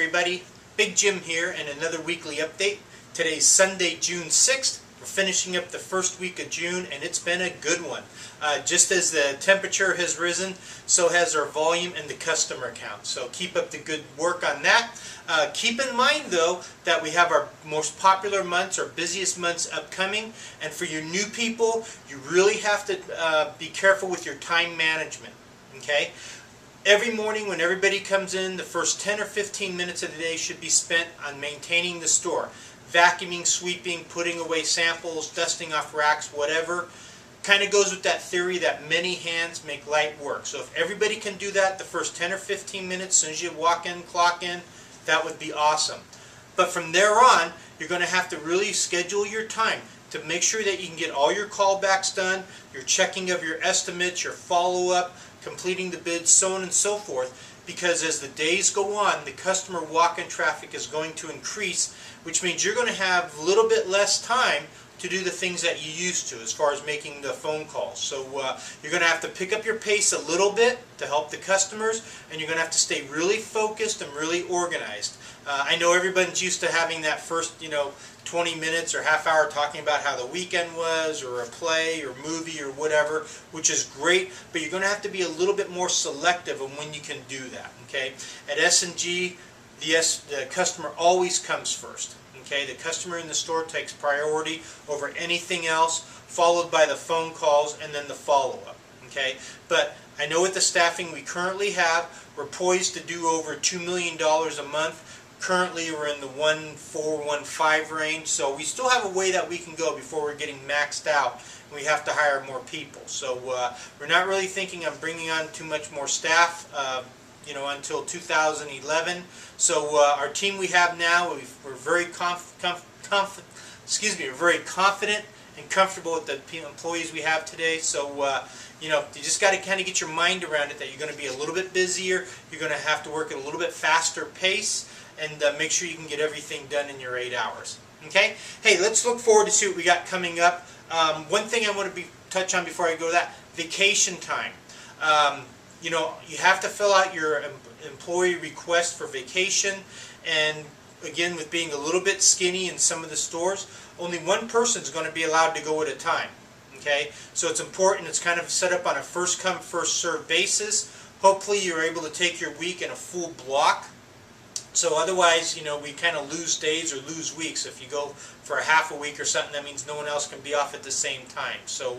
everybody, Big Jim here and another weekly update. Today's Sunday, June 6th. We're finishing up the first week of June and it's been a good one. Just as the temperature has risen, so has our volume and the customer count. So keep up the good work on that. Keep in mind though that we have our most popular months, our busiest months upcoming, and for you new people, you really have to be careful with your time management. Okay? Every morning when everybody comes in, the first 10 or 15 minutes of the day should be spent on maintaining the store. Vacuuming, sweeping, putting away samples, dusting off racks, whatever. Kind of goes with that theory that many hands make light work. So if everybody can do that the first 10 or 15 minutes, as soon as you walk in, clock in, that would be awesome. But from there on, you're going to have to really schedule your time to make sure that you can get all your callbacks done, your checking of your estimates, your follow-up, completing the bids, so on and so forth, because as the days go on, the customer walk-in traffic is going to increase, which means you're going to have a little bit less time to do the things that you used to as far as making the phone calls. So you're going to have to pick up your pace a little bit to help the customers, and you're going to have to stay really focused and really organized. I know everybody's used to having that first 20 minutes or half hour talking about how the weekend was, or a play or movie or whatever, which is great, but you're going to have to be a little bit more selective on when you can do that. Okay? At S&G, the customer always comes first. Okay? The customer in the store takes priority over anything else, followed by the phone calls and then the follow-up. Okay? But I know with the staffing we currently have, we're poised to do over $2 million a month. Currently we're in the 1.4-1.5 range, so we still have a way that we can go before we're getting maxed out and we have to hire more people. So we're not really thinking of bringing on too much more staff until 2011. So our team we have now, we're very very confident and comfortable with the employees we have today. So you just got to kind of get your mind around it that you're going to be a little bit busier, you're going to have to work at a little bit faster pace, and make sure you can get everything done in your 8 hours. Okay? Hey, let's look forward to see what we got coming up. One thing I want to touch on before I go to that, vacation time. You have to fill out your employee request for vacation, and again, with being a little bit skinny in some of the stores, only one person is going to be allowed to go at a time. Okay? So it's important, it's kind of set up on a first come, first served basis. Hopefully you're able to take your week in a full block. So otherwise, we kind of lose days or lose weeks. If you go for a half a week or something, that means no one else can be off at the same time. So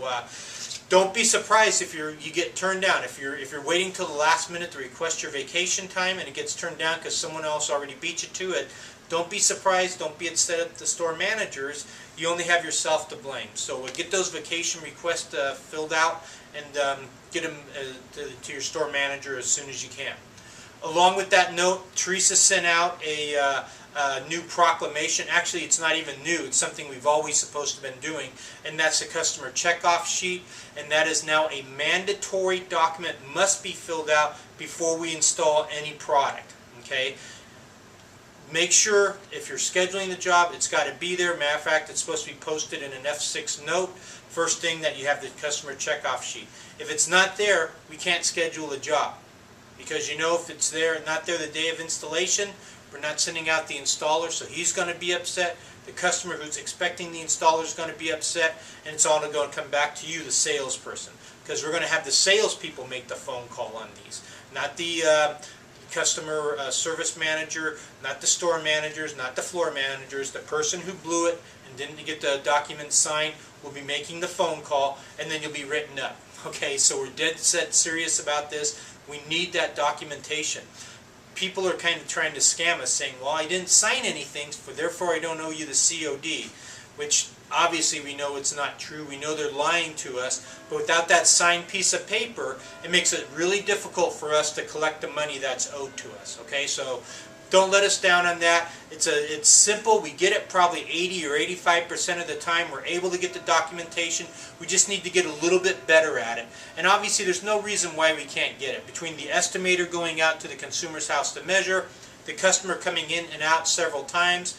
don't be surprised if you get turned down. If you're waiting till the last minute to request your vacation time and it gets turned down because someone else already beat you to it, don't be surprised. Don't be upset at the store managers. You only have yourself to blame. So get those vacation requests filled out and get them to your store manager as soon as you can. Along with that note, Teresa sent out a new proclamation. Actually, it's not even new. It's something we've always supposed to have been doing, and that's the customer checkoff sheet, and that is now a mandatory document, must be filled out before we install any product. Okay? Make sure if you're scheduling the job, it's got to be there. Matter of fact, it's supposed to be posted in an F6 note. First thing that you have the customer checkoff sheet. If it's not there, we can't schedule a job. Because if it's there and not there the day of installation, we're not sending out the installer, so he's going to be upset. The customer who's expecting the installer is going to be upset, and it's all going to come back to you, the salesperson. Because we're going to have the salespeople make the phone call on these, not the customer service manager, not the store managers, not the floor managers. The person who blew it and didn't get the document signed will be making the phone call, and then you'll be written up. Okay, so we're dead set serious about this. We need that documentation. People are kind of trying to scam us, saying, well, I didn't sign anything, therefore I don't owe you the COD, which obviously we know it's not true. We know they're lying to us, but without that signed piece of paper, it makes it really difficult for us to collect the money that's owed to us. Okay, so don't let us down on that. It's simple. We get it probably 80 or 85% of the time. We're able to get the documentation. We just need to get a little bit better at it. And obviously there's no reason why we can't get it. Between the estimator going out to the consumer's house to measure, the customer coming in and out several times.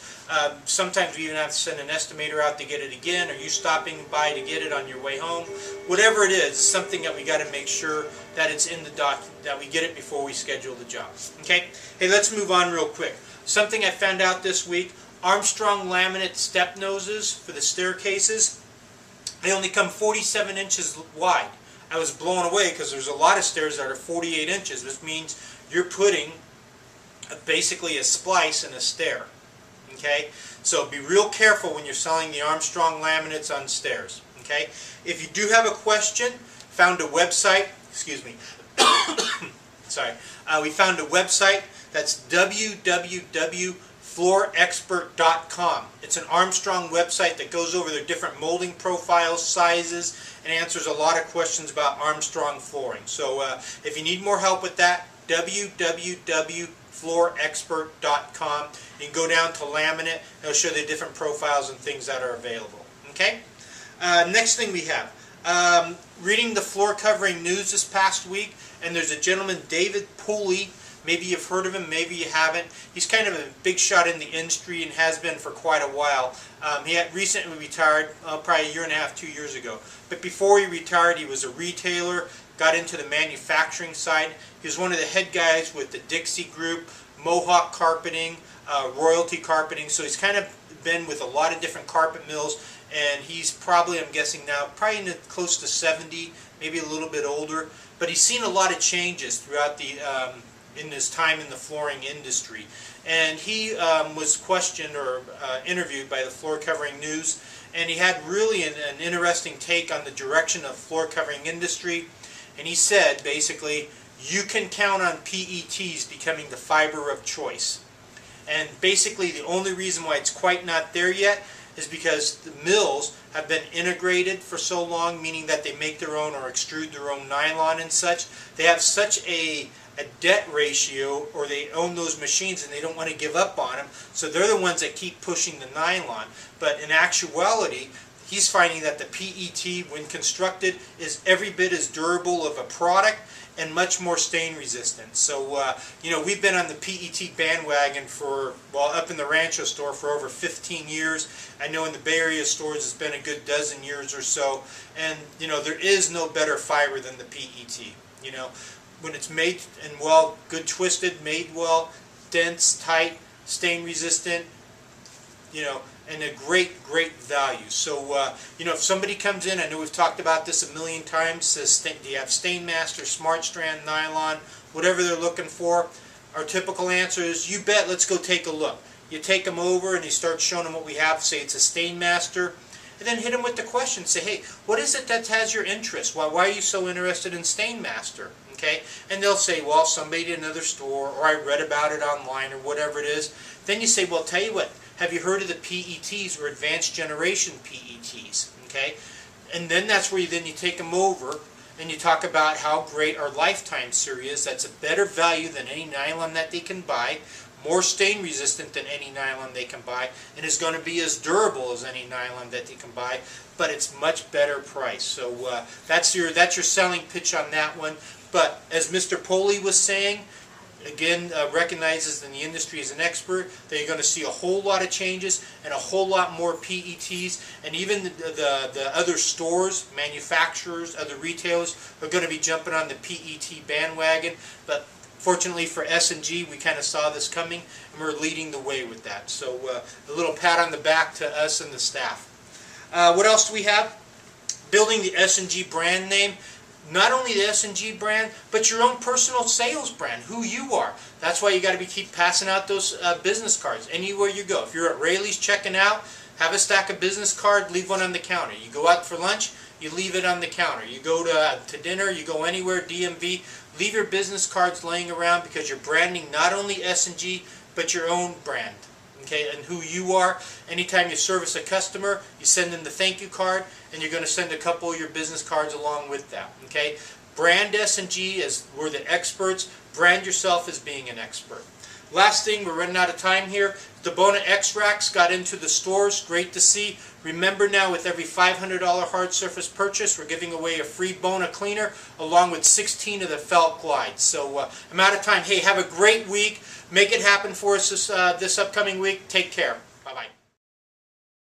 Sometimes we even have to send an estimator out to get it again, or you stopping by to get it on your way home. Whatever it is, it's something that we got to make sure that it's in the document, that we get it before we schedule the job. Okay? Hey, let's move on real quick. Something I found out this week, Armstrong laminate step noses for the staircases, they only come 47 inches wide. I was blown away because there's a lot of stairs that are 48 inches, which means you're putting basically a splice in a stair. Okay, so be real careful when you're selling the Armstrong laminates on stairs. Okay, if you do have a question, found a website. Excuse me. Sorry, we found a website that's www.floorexpert.com. It's an Armstrong website that goes over their different molding profiles, sizes, and answers a lot of questions about Armstrong flooring. So if you need more help with that, www.floorexpert.com. You can go down to laminate. It'll show the different profiles and things that are available. Okay. Next thing we have, reading the floor covering news this past week, and there's a gentleman, David Pooley. Maybe you've heard of him, maybe you haven't. He's kind of a big shot in the industry and has been for quite a while. He had recently retired, probably a year and a half, 2 years ago. But before he retired, he was a retailer, got into the manufacturing side. He was one of the head guys with the Dixie Group, Mohawk Carpeting, Royalty Carpeting. So he's kind of been with a lot of different carpet mills, and he's probably, I'm guessing now, probably in the close to 70, maybe a little bit older. But he's seen a lot of changes throughout the in his time in the flooring industry. And he was questioned or interviewed by the Floor Covering News, and he had really an interesting take on the direction of floor covering industry. And he said, basically, you can count on PETs becoming the fiber of choice. And basically the only reason why it's quite not there yet is because the mills have been integrated for so long, meaning that they make their own or extrude their own nylon and such. They have such a debt ratio, or they own those machines and they don't want to give up on them, so they're the ones that keep pushing the nylon. But in actuality, he's finding that the PET, when constructed, is every bit as durable of a product and much more stain resistant. So you know, we've been on the PET bandwagon for, well, up in the Rancho store for over 15 years. I know in the Bay Area stores it's been a good dozen years or so, and you know, there is no better fiber than the PET. You know, when it's made and well, good twisted, made well, dense, tight, stain resistant, you know, and a great value. So you know, if somebody comes in, I know we've talked about this a million times, says, do you have Stainmaster, Smart Strand, nylon, whatever they're looking for, our typical answer is, you bet, let's go take a look. You take them over and you start showing them what we have, say it's a Stainmaster, and then hit them with the question, say, hey, what is it that has your interest? Why are you so interested in Stainmaster? Okay? And they'll say, well, somebody at another store, or I read about it online, or whatever it is. Then you say, well, tell you what, have you heard of the PETs, or advanced generation PETs? Okay? And then that's where you take them over and you talk about how great our Lifetime series is. That's a better value than any nylon that they can buy, more stain resistant than any nylon they can buy, and is going to be as durable as any nylon that they can buy, but it's much better price. So that's your selling pitch on that one. But as Mr. Pooley was saying, again, recognizes in the industry as an expert, that you're going to see a whole lot of changes and a whole lot more PETs, and even the other stores, manufacturers, other retailers are going to be jumping on the PET bandwagon. But fortunately for S&G, we kind of saw this coming, and we're leading the way with that. So a little pat on the back to us and the staff. What else do we have? Building the S&G brand name. Not only the S&G brand, but your own personal sales brand, who you are. That's why you got to keep passing out those business cards anywhere you go. If you're at Raley's checking out, have a stack of business cards, leave one on the counter. You go out for lunch, you leave it on the counter. You go to dinner, you go anywhere, DMV, leave your business cards laying around, because you're branding not only S&G, but your own brand. Okay, and who you are. Anytime you service a customer, you send them the thank you card, and you're going to send a couple of your business cards along with that. Okay, brand S&G as we're the experts. Brand yourself as being an expert. Last thing, we're running out of time here. The Bona X-Rax got into the stores. Great to see. Remember now, with every $500 hard surface purchase, we're giving away a free Bona cleaner along with 16 of the felt glides. So I'm out of time. Hey, have a great week. Make it happen for us this upcoming week. Take care.